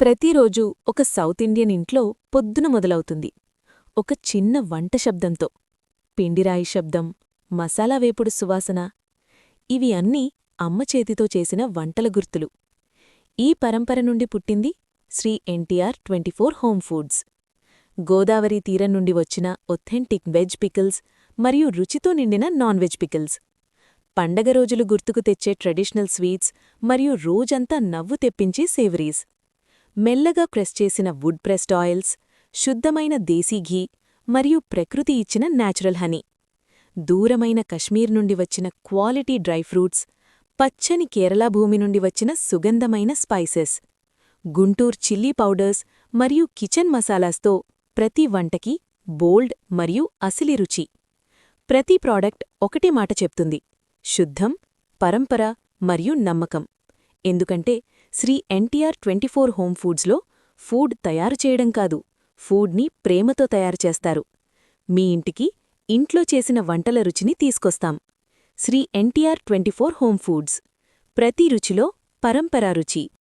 ప్రతిరోజూ ఒక south Indian ఇంట్లో పొద్దున మొదలవుతుంది. ఒక చిన్న వంట శబ్దంతో. పిండిరాయి శబ్దం, మసాలా వేపుడు సువాసన. ఇవి అన్నీ అమ్మ చేతితో చేసిన వంటల గుర్తులు. ఈ పరంపర నుండి పుట్టింది శ్రీ ఎన్టీఆర్ 24 హోమ్ ఫుడ్స్. గోదావరి తీరం నుండి వచ్చిన ఒథెంటిక్ వెజ్ పికిల్స్ మరియు రుచితో నిండిన నాన్ వెజ్ పికిల్స్. పండగ రోజులు గుర్తుకు తెచ్చే ట్రెడిషనల్ స్వీట్స్ మరియు రోజంతా నవ్వు తెప్పించే సేవరీస్. మెల్లగా ప్రెస్ చేసిన వుడ్ ప్రెస్డ్ ఆయిల్స్, శుద్ధమైన దేశీ ఘీ మరియు ప్రకృతి ఇచ్చిన న్యాచురల్ హనీ. దూరమైన కశ్మీర్ నుండి వచ్చిన క్వాలిటీ డ్రై ఫ్రూట్స్, పచ్చని కేరళ భూమి నుండి వచ్చిన సుగంధమైన స్పైసెస్. గుంటూర్ చిల్లీ పౌడర్స్ మరియు కిచెన్ మసాలాస్తో ప్రతి వంటకి బోల్డ్ మరియు అసిలి రుచి. ప్రతి ప్రాడక్ట్ ఒకటే మాట చెప్తుంది: శుద్ధం, పరంపర మరియు నమ్మకం. ఎందుకంటే శ్రీ ఎన్టీఆర్ 24 హోమ్ ఫుడ్స్లో ఫుడ్ తయారు చేయడం కాదు, ఫుడ్ని ప్రేమతో తయారు చేస్తారు. మీ ఇంటికి ఇంట్లో చేసిన వంటల రుచిని తీసుకొస్తాం. Shri NTR 24 home foods. ప్రతి రుచిలో పరంపరా రుచి.